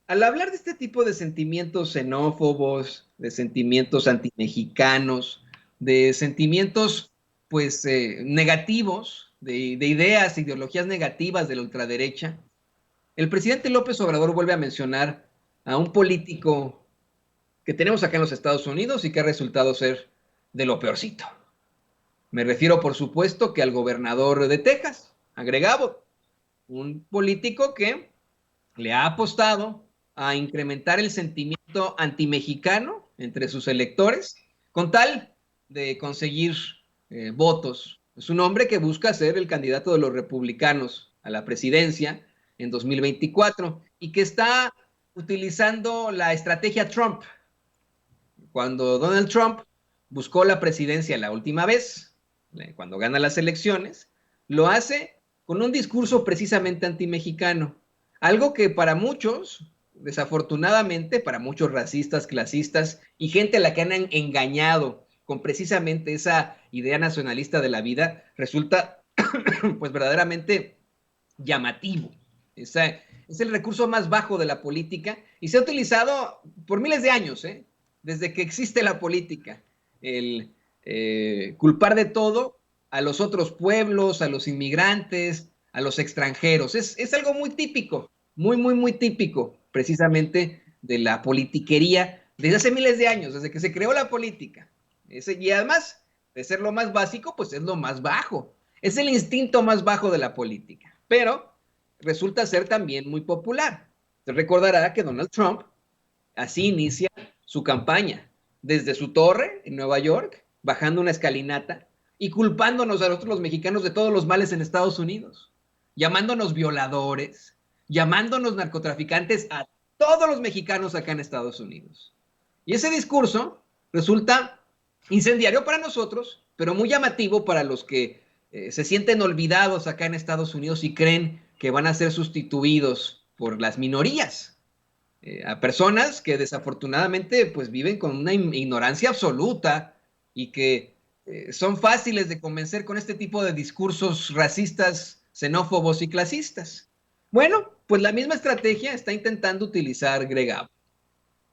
al hablar de este tipo de sentimientos xenófobos, de sentimientos antimexicanos, de sentimientos pues negativos, de ideas, ideologías negativas de la ultraderecha, el presidente López Obrador vuelve a mencionar a un político que tenemos acá en los Estados Unidos y que ha resultado ser de lo peorcito. Me refiero, por supuesto, que al gobernador de Texas, a Greg Abbott, un político que le ha apostado a incrementar el sentimiento antimexicano entre sus electores con tal de conseguir votos. Es un hombre que busca ser el candidato de los republicanos a la presidencia en 2024 y que está utilizando la estrategia Trump. Cuando Donald Trump buscó la presidencia la última vez, cuando gana las elecciones, lo hace con un discurso precisamente antimexicano. Algo que para muchos, desafortunadamente, para muchos racistas, clasistas y gente a la que han engañado con precisamente esa idea nacionalista de la vida, resulta pues verdaderamente llamativo. Esa, es el recurso más bajo de la política y se ha utilizado por miles de años, desde que existe la política, el culpar de todo a los otros pueblos, a los inmigrantes, a los extranjeros. Es algo muy típico, muy típico, precisamente de la politiquería desde hace miles de años, desde que se creó la política. Y además de ser lo más básico, pues es lo más bajo. Es el instinto más bajo de la política. Pero resulta ser también muy popular. Se recordará que Donald Trump así inicia su campaña, desde su torre en Nueva York, bajando una escalinata y culpándonos a nosotros los mexicanos de todos los males en Estados Unidos, llamándonos violadores, llamándonos narcotraficantes a todos los mexicanos acá en Estados Unidos. Y ese discurso resulta incendiario para nosotros, pero muy llamativo para los que se sienten olvidados acá en Estados Unidos y creen que van a ser sustituidos por las minorías, a personas que desafortunadamente pues viven con una ignorancia absoluta y que son fáciles de convencer con este tipo de discursos racistas, xenófobos y clasistas. Bueno, pues la misma estrategia está intentando utilizar Greg Abbott.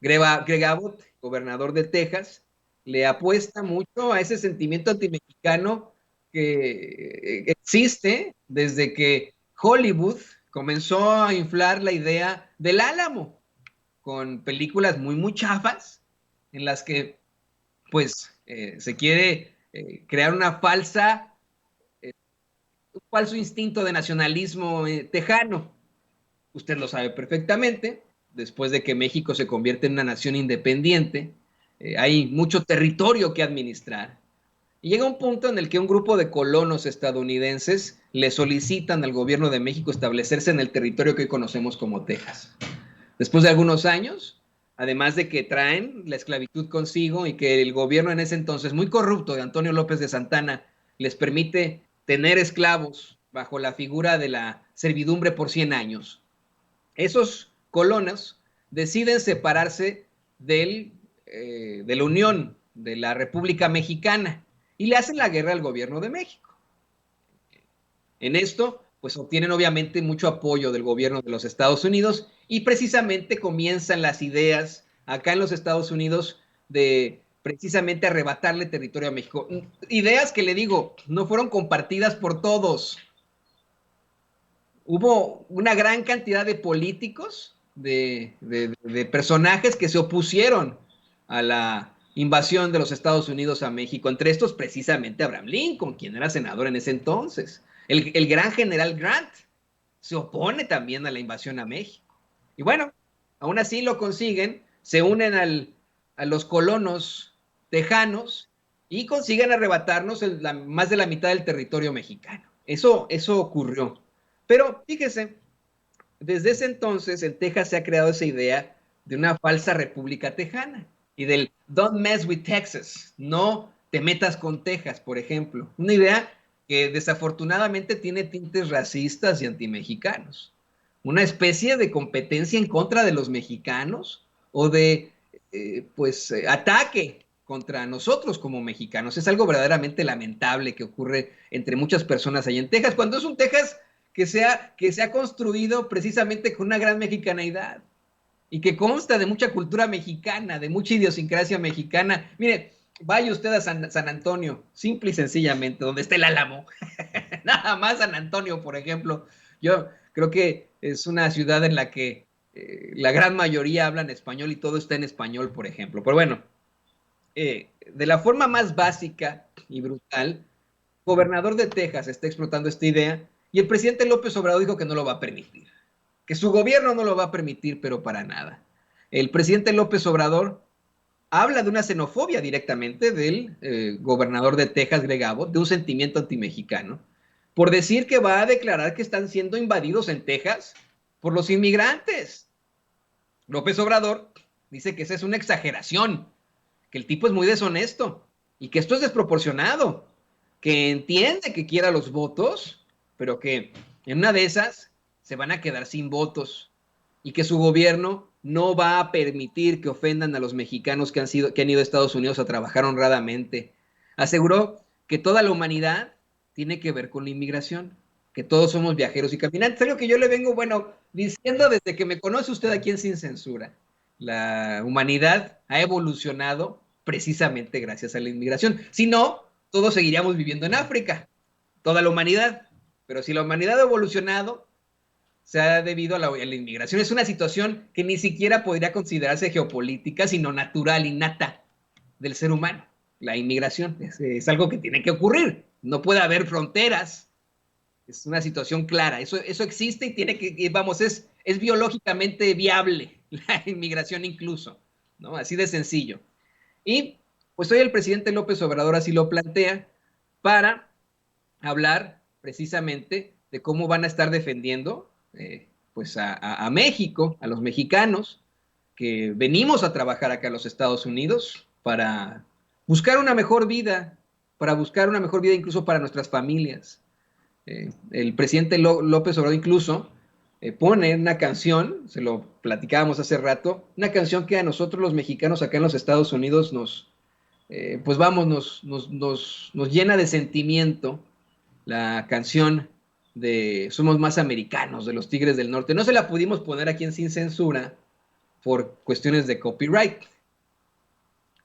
Greg Abbott, gobernador de Texas, le apuesta mucho a ese sentimiento antimexicano que existe desde que Hollywood comenzó a inflar la idea del Álamo, con películas muy chafas, en las que pues se quiere crear un falso instinto de nacionalismo tejano. Usted lo sabe perfectamente, después de que México se convierte en una nación independiente, hay mucho territorio que administrar. Y llega un punto en el que un grupo de colonos estadounidenses le solicitan al gobierno de México establecerse en el territorio que hoy conocemos como Texas. Después de algunos años, además de que traen la esclavitud consigo y que el gobierno en ese entonces muy corrupto de Antonio López de Santana les permite tener esclavos bajo la figura de la servidumbre por 100 años, esos colonos deciden separarse de la Unión, de la República Mexicana, y le hacen la guerra al gobierno de México. En esto, pues obtienen obviamente mucho apoyo del gobierno de los Estados Unidos y precisamente comienzan las ideas acá en los Estados Unidos de precisamente arrebatarle territorio a México. Ideas que le digo, no fueron compartidas por todos. Hubo una gran cantidad de políticos, de personajes que se opusieron a la invasión de los Estados Unidos a México. Entre estos, precisamente, Abraham Lincoln, quien era senador en ese entonces. El gran general Grant se opone también a la invasión a México. Y bueno, aún así lo consiguen, se unen a los colonos tejanos y consiguen arrebatarnos más de la mitad del territorio mexicano. Eso ocurrió. Pero fíjese, desde ese entonces en Texas se ha creado esa idea de una falsa república tejana y del don't mess with Texas, no te metas con Texas, por ejemplo. Una idea que desafortunadamente tiene tintes racistas y antimexicanos. Una especie de competencia en contra de los mexicanos o de ataque contra nosotros como mexicanos. Es algo verdaderamente lamentable que ocurre entre muchas personas allá en Texas, cuando es un Texas que se ha construido precisamente con una gran mexicanidad. y que consta de mucha cultura mexicana, de mucha idiosincrasia mexicana. Mire, vaya usted a San Antonio, simple y sencillamente, donde está el Álamo. Nada más San Antonio, por ejemplo. Yo creo que es una ciudad en la que la gran mayoría hablan español y todo está en español, por ejemplo. Pero bueno, de la forma más básica y brutal, el gobernador de Texas está explotando esta idea y el presidente López Obrador dijo que no lo va a permitir, que su gobierno no lo va a permitir, pero para nada. El presidente López Obrador habla de una xenofobia directamente del gobernador de Texas, Greg Abbott, de un sentimiento antimexicano, por decir que va a declarar que están siendo invadidos en Texas por los inmigrantes. López Obrador dice que esa es una exageración, que el tipo es muy deshonesto y que esto es desproporcionado, que entiende que quiera los votos, pero que en una de esas se van a quedar sin votos y que su gobierno no va a permitir que ofendan a los mexicanos que han ido a Estados Unidos a trabajar honradamente. Aseguró que toda la humanidad tiene que ver con la inmigración, que todos somos viajeros y caminantes. Algo que yo le vengo, bueno, diciendo desde que me conoce usted aquí en Sin Censura. La humanidad ha evolucionado precisamente gracias a la inmigración. Si no, todos seguiríamos viviendo en África, toda la humanidad. Pero si la humanidad ha evolucionado, se ha debido a la inmigración. Es una situación que ni siquiera podría considerarse geopolítica, sino natural, innata del ser humano. La inmigración es algo que tiene que ocurrir. No puede haber fronteras. Es una situación clara. Eso existe y tiene que, vamos, es biológicamente viable la inmigración incluso, ¿no? Así de sencillo. Y pues hoy el presidente López Obrador así lo plantea para hablar precisamente de cómo van a estar defendiendo pues a México, a los mexicanos que venimos a trabajar acá en los Estados Unidos para buscar una mejor vida, para buscar una mejor vida incluso para nuestras familias. El presidente López Obrador incluso pone una canción, se lo platicábamos hace rato, una canción que a nosotros los mexicanos acá en los Estados Unidos pues vamos, nos llena de sentimiento, la canción de Somos Más Americanos, de los Tigres del Norte. No se la pudimos poner aquí en Sin Censura por cuestiones de copyright,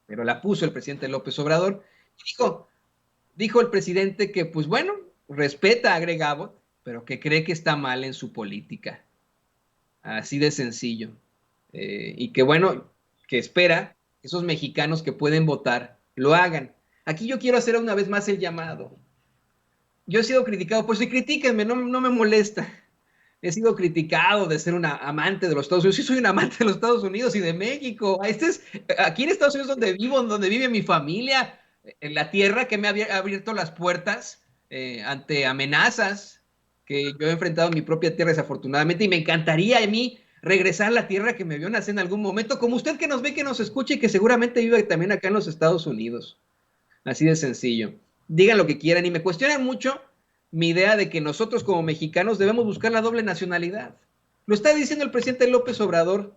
pero la puso el presidente López Obrador. Dijo el presidente que, pues bueno, respeta a Greg Abbott, pero que cree que está mal en su política. Así de sencillo. Y que bueno, que espera que esos mexicanos que pueden votar lo hagan. Aquí yo quiero hacer una vez más el llamado. Yo he sido criticado, pues sí, critíquenme, no me molesta. He sido criticado de ser una amante de los Estados Unidos. Sí, soy un amante de los Estados Unidos y de México. Aquí en Estados Unidos donde vivo, donde vive mi familia, en la tierra que me ha abierto las puertas ante amenazas que yo he enfrentado en mi propia tierra desafortunadamente, y me encantaría a mí regresar a la tierra que me vio nacer en algún momento, como usted que nos ve, que nos escucha y que seguramente vive también acá en los Estados Unidos. Así de sencillo. Digan lo que quieran y me cuestionan mucho mi idea de que nosotros como mexicanos debemos buscar la doble nacionalidad. Lo está diciendo el presidente López Obrador.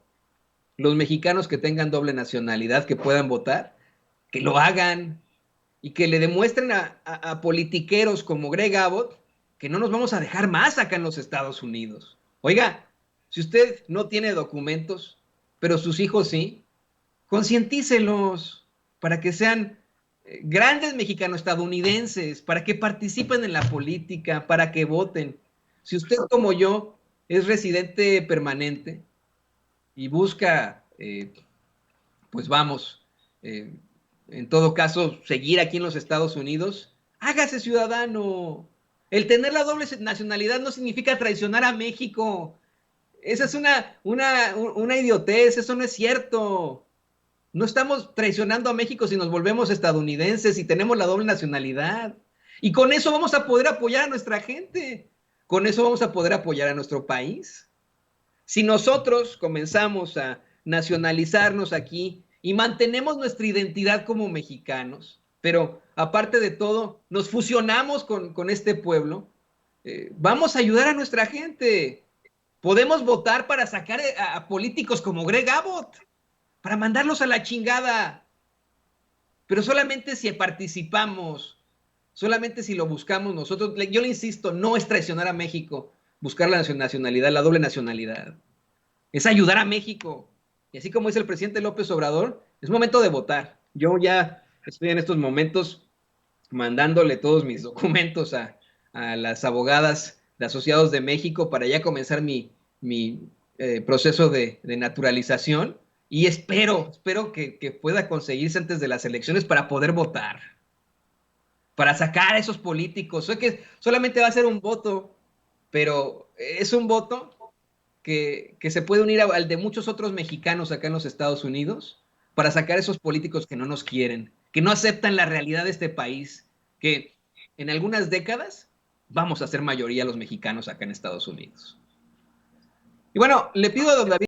Los mexicanos que tengan doble nacionalidad, que puedan votar, que lo hagan y que le demuestren a politiqueros como Greg Abbott que no nos vamos a dejar más acá en los Estados Unidos. Oiga, si usted no tiene documentos, pero sus hijos sí, concientícelos para que sean grandes mexicano-estadounidenses, para que participen en la política, para que voten. Si usted como yo es residente permanente y busca, pues vamos, en todo caso, seguir aquí en los Estados Unidos, hágase ciudadano. El tener la doble nacionalidad no significa traicionar a México. Esa es una idiotez, eso no es cierto. No estamos traicionando a México si nos volvemos estadounidenses y tenemos la doble nacionalidad. Y con eso vamos a poder apoyar a nuestra gente. Con eso vamos a poder apoyar a nuestro país. Si nosotros comenzamos a nacionalizarnos aquí y mantenemos nuestra identidad como mexicanos, pero aparte de todo, nos fusionamos con este pueblo, vamos a ayudar a nuestra gente. Podemos votar para sacar a políticos como Greg Abbott, para mandarlos a la chingada. Pero solamente si participamos, solamente si lo buscamos nosotros. Yo le insisto, no es traicionar a México buscar la nacionalidad, la doble nacionalidad. Es ayudar a México. Y así como dice el presidente López Obrador, es momento de votar. Yo ya estoy en estos momentos mandándole todos mis documentos a las abogadas de Asociados de México para ya comenzar mi proceso de naturalización y espero que pueda conseguirse antes de las elecciones para poder votar, para sacar a esos políticos. Sé que solamente va a ser un voto, pero es un voto que se puede unir al de muchos otros mexicanos acá en los Estados Unidos para sacar a esos políticos que no nos quieren, que no aceptan la realidad de este país, que en algunas décadas vamos a ser mayoría los mexicanos acá en Estados Unidos. Y bueno, le pido a don David